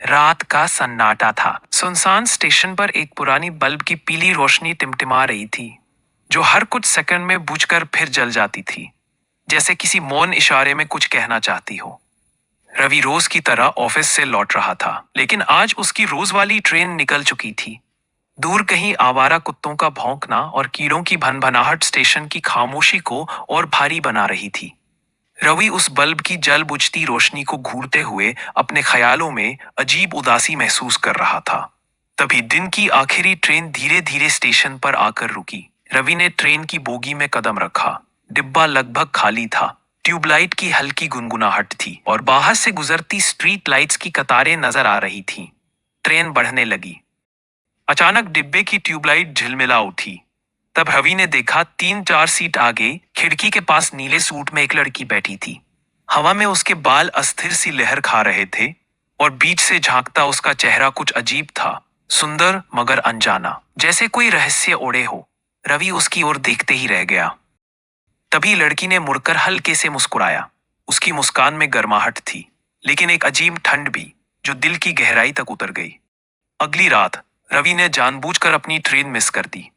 रात का सन्नाटा था। सुनसान स्टेशन पर एक पुरानी बल्ब की पीली रोशनी टिमटिमा रही थी, जो हर कुछ सेकंड में बुझकर फिर जल जाती थी, जैसे किसी मौन इशारे में कुछ कहना चाहती हो। रवि रोज की तरह ऑफिस से लौट रहा था, लेकिन आज उसकी रोज वाली ट्रेन निकल चुकी थी। दूर कहीं आवारा कुत्तों का भौंकना और कीड़ों की भनभनाहट स्टेशन की खामोशी को और भारी बना रही थी। रवि उस बल्ब की जल बुझती रोशनी को घूरते हुए अपने ख्यालों में अजीब उदासी महसूस कर रहा था। तभी दिन की आखिरी ट्रेन धीरे धीरे स्टेशन पर आकर रुकी। रवि ने ट्रेन की बोगी में कदम रखा। डिब्बा लगभग खाली था। ट्यूबलाइट की हल्की गुनगुनाहट थी और बाहर से गुजरती स्ट्रीट लाइट्स की कतारें नजर आ रही थीं। ट्रेन बढ़ने लगी। अचानक डिब्बे की ट्यूबलाइट झिलमिला उठी। तब रवि ने देखा 3-4 सीट आगे खिड़की के पास नीले सूट में एक लड़की बैठी थी। हवा में उसके बाल अस्थिर सी लहर खा रहे थे और बीच से झांकता उसका चेहरा कुछ अजीब था, सुंदर मगर अनजाना, जैसे कोई रहस्य ओढ़े हो। रवि उसकी ओर देखते ही रह गया। तभी लड़की ने मुड़कर हल्के से मुस्कुराया। उसकी मुस्कान में गर्माहट थी, लेकिन एक अजीब ठंड भी, जो दिल की गहराई तक उतर गई। अगली रात रवि ने जानबूझकर अपनी ट्रेन मिस कर दी।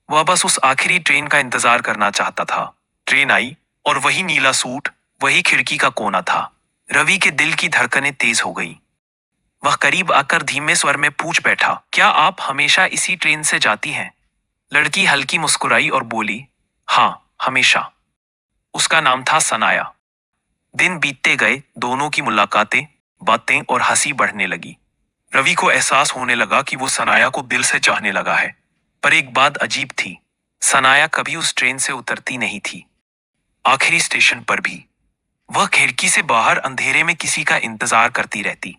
वह बस उस आखिरी ट्रेन का इंतजार करना चाहता था। ट्रेन आई और वही नीला सूट, वही खिड़की का कोना था। रवि के दिल की धड़कनें तेज हो गईं। वह करीब आकर धीमे स्वर में पूछ बैठा, क्या आप हमेशा इसी ट्रेन से जाती हैं? लड़की हल्की मुस्कुराई और बोली, हाँ, हमेशा। उसका नाम था सनाया। दिन बीतते गए, दोनों की मुलाकातें, बातें और हंसी बढ़ने लगी। रवि को एहसास होने लगा कि वो सनाया को दिल से चाहने लगा है। पर एक बात अजीब थी, सनाया कभी उस ट्रेन से उतरती नहीं थी। आखिरी स्टेशन पर भी वह खिड़की से बाहर अंधेरे में किसी का इंतजार करती रहती।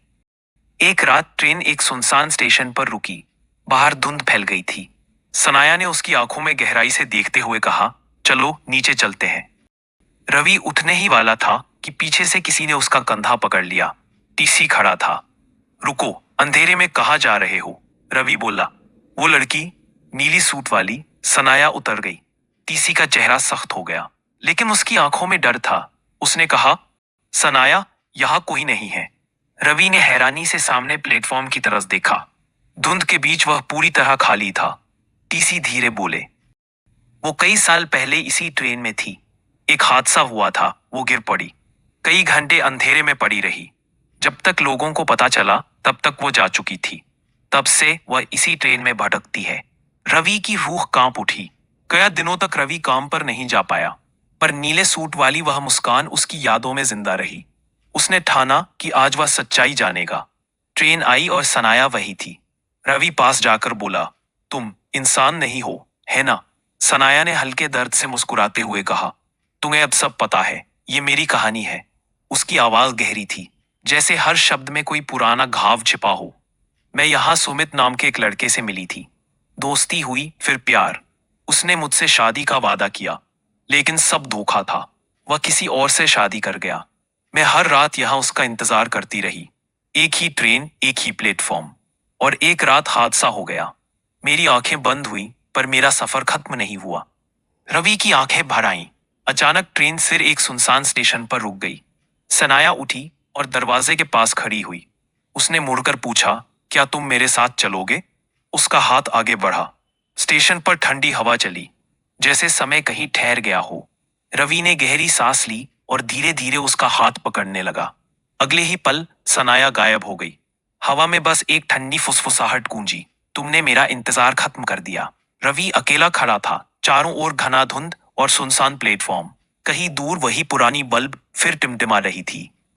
एक रात ट्रेन एक सुनसान स्टेशन पर रुकी। बाहर धुंध फैल गई थी। सनाया ने उसकी आंखों में गहराई से देखते हुए कहा, चलो नीचे चलते हैं। रवि उठने ही वाला था कि पीछे से किसी ने उसका कंधा पकड़ लिया। टीसी खड़ा था। रुको, अंधेरे में कहाँ जा रहे हो? रवि बोला। वो लड़की, नीली सूट वाली। सनाया उतर गई। टीसी का चेहरा सख्त हो गया, लेकिन उसकी आंखों में डर था। उसने कहा, सनाया, यहां कोई नहीं है। रवि ने हैरानी से सामने प्लेटफॉर्म की तरफ देखा। धुंध के बीच वह पूरी तरह खाली था। टीसी धीरे बोले, वो कई साल पहले इसी ट्रेन में थी। एक हादसा हुआ था, वो गिर पड़ी। कई घंटे अंधेरे में पड़ी रही। जब तक लोगों को पता चला, तब तक वो जा चुकी थी। तब से वह इसी ट्रेन में भटकती है। रवि की रूह कांप उठी। कई दिनों तक रवि काम पर नहीं जा पाया, पर नीले सूट वाली वह मुस्कान उसकी यादों में जिंदा रही। उसने ठाना कि आज वह सच्चाई जानेगा। ट्रेन आई और सनाया वही थी। रवि पास जाकर बोला, तुम इंसान नहीं हो, है ना? सनाया ने हल्के दर्द से मुस्कुराते हुए कहा, तुम्हें अब सब पता है, ये मेरी कहानी है। उसकी आवाज गहरी थी, जैसे हर शब्द में कोई पुराना घाव छिपा हो। मैं यहाँ सुमित नाम के एक लड़के से मिली थी। दोस्ती हुई, फिर प्यार। उसने मुझसे शादी का वादा किया, लेकिन सब धोखा था। वह किसी और से शादी कर गया। मैं हर रात यहाँ उसका इंतजार करती रही। एक ही ट्रेन, एक ही प्लेटफॉर्म। और एक रात हादसा हो गया। मेरी आंखें बंद हुई, पर मेरा सफर खत्म नहीं हुआ। रवि की आंखें भर आईं। अचानक ट्रेन फिर एक सुनसान स्टेशन पर रुक गई। सनाया उठी और दरवाजे के पास खड़ी हुई। उसने मुड़कर पूछा, क्या तुम मेरे साथ चलोगे? उसका हाथ आगे बढ़ा। स्टेशन पर ठंडी हवा चली, जैसे समय कहीं ठहर गया हो। रवि ने गहरी सांस ली और धीरे धीरे उसका हाथ पकड़ने लगा। अगले ही पल सनाया गायब हो गई। हवा में बस एक ठंडी फुसफुसाहट गूंजी, तुमने मेरा इंतजार खत्म कर दिया। रवि अकेला खड़ा था। चारों ओर घना धुंध और सुनसान प्लेटफॉर्म। कहीं दूर वही पुरानी बल्ब फिर टिमटिमा रही थी।